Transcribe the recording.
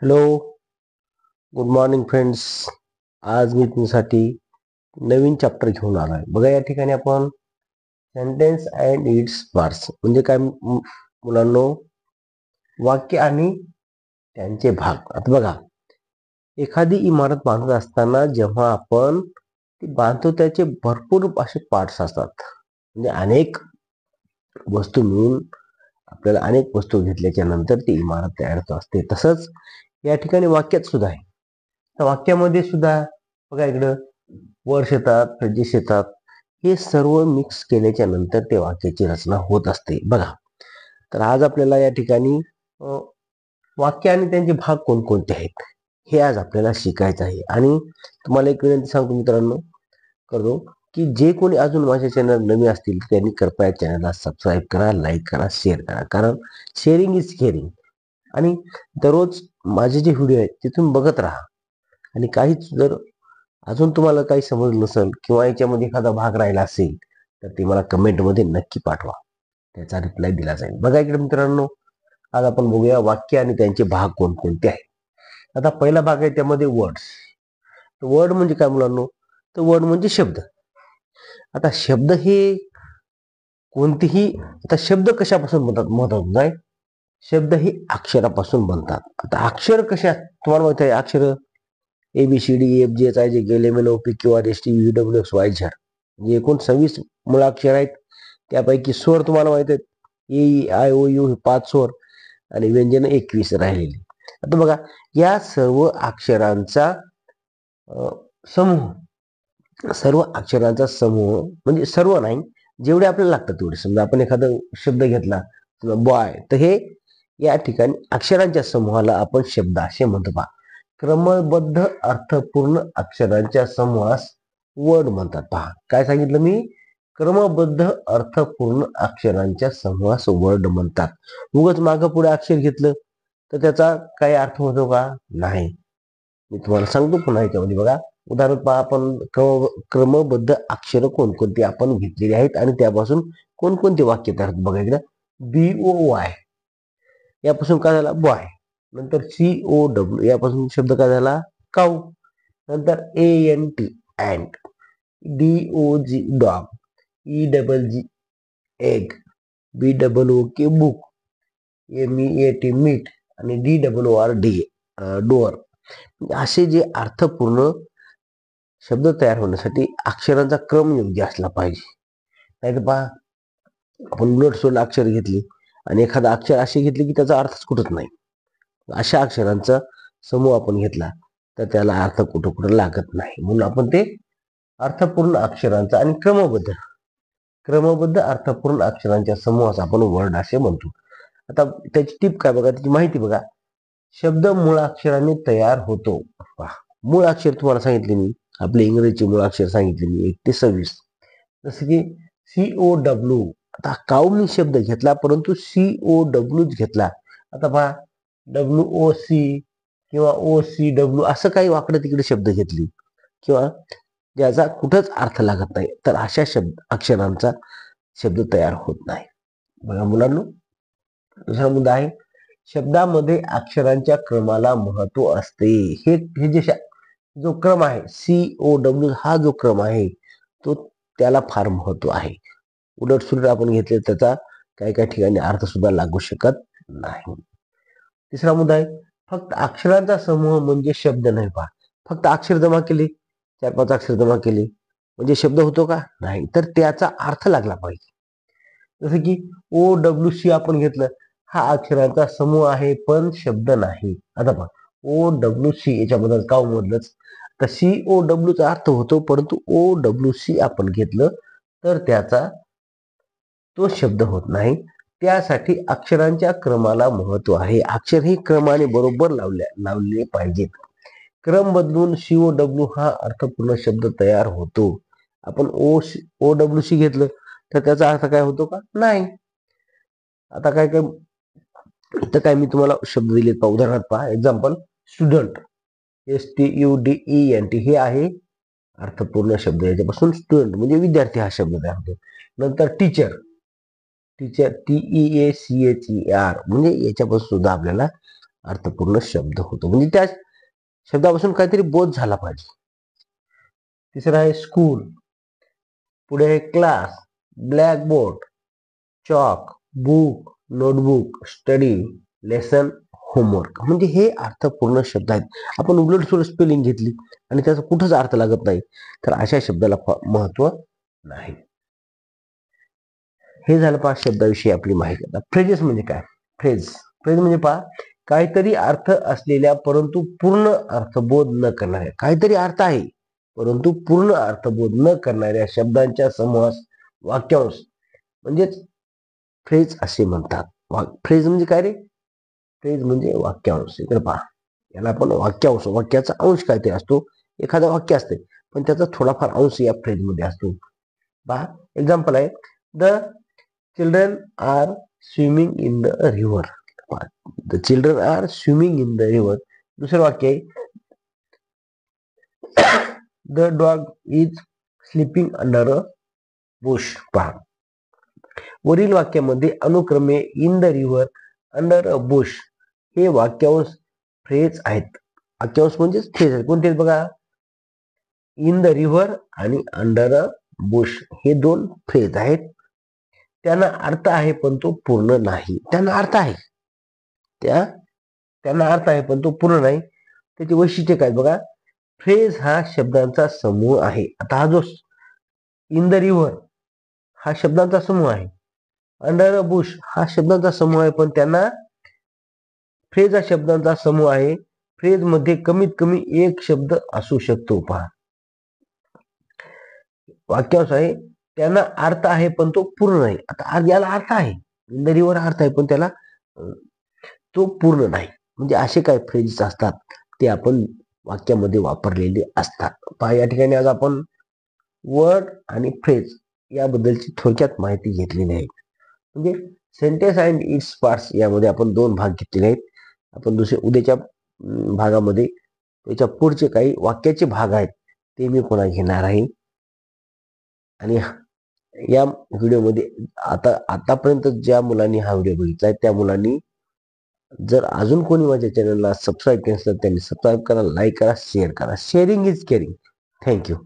Hello, good morning friends. आज मी तुमच्यासाठी नवीन chapter घेऊन आलो आहे. बघा, या ठिकाणी आपण सेंटेन्स अँड इट्स पार्ट्स म्हणजे काय मुलांनो, वाक्य आणि त्यांचे भाग. आता बघा, एखादी इमारत बांधत असताना जेव्हा आपण ती बांधतो त्याचे भरपूर असे पार्ट्स असतात. म्हणजे अनेक वस्तू मिळून आपल्याला अनेक वस्तू घेतल्याच्या नंतर ती इमारत तयार होत असते. तसंच या ठिकाणी वाक्यात सुद्धा आहे. तर वाक्यामध्ये सुद्धा बघा, इकडं वर्ड्स येतात, फ्रेजेस येतात. हे सर्व मिक्स केल्याच्या नंतर ते वाक्याची रचना होत असते. बघा, तर आज आपल्याला या ठिकाणी वाक्य आणि त्यांचे भाग कोणकोणते आहेत हे आज आपल्याला शिकायचं आहे. आणि तुम्हाला एक विनंती सांगतो मित्रांनो, करतो की जे कोणी अजून माझ्या चॅनल नवीन असतील त्यांनी कृपया चॅनलला सबस्क्राईब करा, लाईक करा, शेअर करा. कारण शेअरिंग इज केअरिंग. आणि दररोज माझे जे व्हिडिओ आहेत तिथून बघत राहा. आणि काहीच जर अजून तुम्हाला काही समजलं नसेल किंवा याच्यामध्ये एखादा भाग राहिला असेल तर ते मला कमेंटमध्ये नक्की पाठवा, त्याचा रिप्लाय दिला जाईल. बघा इकडे मित्रांनो, आज आपण बघूया वाक्य आणि त्यांचे भाग कोणकोणते आहेत. आता पहिला भाग आहे त्यामध्ये वर्ड्स. वर्ड म्हणजे काय मुलांनो, तर वर्ड म्हणजे शब्द. आता शब्द हे कोणतेही, आता शब्द कशापासून बनतात महत्वाचं आहे. शब्द हे अक्षरापासून बनतात. आता अक्षर कशा तुम्हाला माहिती आहे, अक्षर ABCD EFG HIJ KL MN OP Q R S T U V W X Y Z म्हणजे एकूण 26 मुळाक्षर आहेत. त्यापैकी स्वर तुम्हाला माहित आहेत, EIOU हे 5 स्वर आणि व्यंजन 21 राहिलेली. आता बघा, या सर्व अक्षरांचा समूह, सर्व अक्षरांचा समूह म्हणजे सर्व नाही, जेवढे आपल्याला लागतात तेवढे. समजा आपण एखादा शब्द घेतला बॉय, तर हे या ठिकाणी अक्षरांच्या समूहाला आपण शब्द असे म्हणतो. पहा, क्रमबद्ध अर्थपूर्ण अक्षरांच्या समूहास वर्ड म्हणतात. पहा, काय सांगितलं मी, क्रमबद्ध अर्थपूर्ण अक्षरांच्या समूहास वर्ड म्हणतात. उगाच मागं पुढे अक्षर घेतलं तर त्याचा काही अर्थ होतो का? नाही. मी तुम्हाला सांगतो पुन्हा याच्यामध्ये. बघा, उदाहरण पहा, आपण क्रमबद्ध अक्षर कोणकोणती आपण घेतलेली आहेत आणि त्यापासून कोणकोणते वाक्य तयार होतात. बघा इकडे BOY यापासून काय झाला, बॉय. नंतर COW यापासून शब्द काय झाला, काऊ. नंतर ANT ant, DOG dog, EGG egg, BOOK book, MEAT meet आणि DOOR डोअर. असे जे अर्थपूर्ण शब्द तयार होण्यासाठी अक्षरांचा क्रम योग्य असला पाहिजे. नाही तर पहा, आपण उलट सुलट अक्षर घेतली आणि एखादा अक्षर असे घेतले की त्याचा अर्थच कुठत नाही. अशा अक्षरांचा समूह आपण घेतला तर त्याला अर्थ कुठं कुठं लागत नाही. म्हणून आपण ते अर्थपूर्ण अक्षरांचा आणि क्रमबद्ध अर्थपूर्ण अक्षरांच्या समूहास आपण वर्ड असे म्हणतो. आता त्याची टिप काय बघा, त्याची माहिती बघा. शब्द मूळाक्षराने तयार होतो. मूळ अक्षर तुम्हाला सांगितले मी, आपले इंग्रजीचे मूळाक्षर सांगितले मी 1 ते 26. जसं की COW. आता काऊ मी शब्द घेतला परंतु COW घेतला. आता पहा, WOC किंवा OCW असं काही वाकडं तिकडे शब्द घेतली किंवा ज्याचा कुठंच अर्थ लागत नाही, तर अशा अक्षरांचा शब्द तयार होत नाही. बघा मुलांनो, दुसरा मुद्दा आहे, शब्दामध्ये अक्षरांच्या क्रमाला महत्व असते. हे जे जो क्रम आहे COW, हा जो क्रम आहे तो त्याला फार महत्व आहे. उलट सुलट आपण घेतले त्याचा काही काही ठिकाणी अर्थ सुद्धा लागू शकत नाही. तिसरा मुद्दा आहे, फक्त अक्षरांचा समूह म्हणजे शब्द नाही. पहा, फक्त अक्षर जमा केले, 4-5 अक्षर जमा केले म्हणजे शब्द होतो का? नाही, तर त्याचा अर्थ लागला पाहिजे. जसं की OWC आपण घेतलं, हा अक्षरांचा समूह आहे पण शब्द नाही. आता पहा, OWC याच्याबद्दल काऊ मधलंच, तर COW चा अर्थ होतो, परंतु OWC आपण घेतलं तर त्याचा तो शब्द होत नाही. त्यासाठी अक्षरांच्या क्रमाला महत्व आहे. अक्षर हे क्रमाने बरोबर लावले पाहिजेत. क्रम बदलून COW हा अर्थपूर्ण शब्द तयार होतो. आपण OWC घेतलं तर त्याचा अर्थ काय होतो का? नाही. आता काय इथं काय मी तुम्हाला शब्द दिलेत पहा. उदाहरणार्थ पहा, एक्झाम्पल, स्टुडंट, STUDENT हे आहे अर्थपूर्ण शब्द. याच्यापासून स्टुडंट म्हणजे विद्यार्थी हा शब्द तयार होतो. नंतर टीचर, TEACHER म्हणजे याच्यापासून सुद्धा आपल्याला अर्थपूर्ण शब्द होतो. म्हणजे त्या शब्दापासून काहीतरी बोध झाला पाहिजे. तिसरं आहे स्कूल, पुढे आहे class, blackboard, chalk, book, notebook, study, lesson, homework. म्हणजे हे अर्थपूर्ण शब्द आहेत. आपण उलटसुलट स्पेलिंग घेतली आणि त्याचा कुठंच अर्थ लागत नाही तर अशा शब्दाला महत्व नाही. हे झालं पहा शब्दाविषयी आपली माहिती. आता फ्रेजेस म्हणजे काय? फ्रेज म्हणजे पहा काहीतरी अर्थ असलेल्या परंतु पूर्ण अर्थबोध न करणाऱ्या, काहीतरी अर्थ आहे परंतु पूर्ण अर्थबोध न करणाऱ्या शब्दांच्या समूहास वाक्यांश म्हणजेच फ्रेज असे म्हणतात. फ्रेज म्हणजे काय रे? फ्रेज म्हणजे वाक्यांश. इकडे पहा, याला आपण वाक्यांश, वाक्याचा अंश काहीतरी असतो. एखादं वाक्य असते पण त्याचा थोडाफार अंश या फ्रेज मध्ये असतो. पहा एक्झाम्पल आहे, the children are swimming in the river. The children are swimming in the river. दुसरं वाक्य आहे, the dog is sleeping under a bush. पहा वरील वाक्यामध्ये अनुक्रमे in the river, under a bush हे वाक्यांश फ्रेज आहेत. वाक्यांश म्हणजेच फ्रेज आहेत. कोणते बघा, इन द रिव्हर आणि अंडर अ बुश हे दोन फ्रेज आहेत. त्यांना अर्थ आहे पण तो पूर्ण नाही. त्यांना अर्थ आहे, त्यांना अर्थ आहे पण तो पूर्ण नाही. त्याची वैशिष्ट्य काय बघा, फ्रेज हा शब्दांचा समूह आहे. आता हा जो इन द रिव्हर हा शब्दांचा समूह आहे, अंडर अ बुश हा शब्दांचा समूह आहे, पण त्यांना फ्रेज हा शब्दांचा समूह आहे. फ्रेज मध्ये कमीत कमी एक शब्द असू शकतो. पहा वाक्यांश आहे, त्यांना अर्थ आहे पण तो पूर्ण नाही. आता याला अर्थ आहे, इन द रिव्हर अर्थ आहे पण त्याला तो पूर्ण नाही. म्हणजे असे काय फ्रेजेस असतात ते आपण वाक्यामध्ये वापरलेले असतात. पहा या ठिकाणी आज आपण वर्ड आणि फ्रेज याबद्दलची थोडक्यात माहिती घेतलेली आहे. म्हणजे सेंटेन्स अँड इट्स पार्ट्स यामध्ये आपण दोन भाग घेतलेले आहेत. आपण उद्याच्या भागामध्ये त्याच्या पुढचे काही वाक्याचे भाग आहेत ते मी पुन्हा घेणार आहे. आणि या व्हिडिओमध्ये आतापर्यंत ज्या मुलांनी हा व्हिडिओ बघितलाय त्या मुलांनी जर अजून कोणी माझ्या चॅनलला सबस्क्राईब केलं असेल त्यांनी सबस्क्राईब करा, लाईक करा, शेअर करा. Sharing is caring. थँक्यू.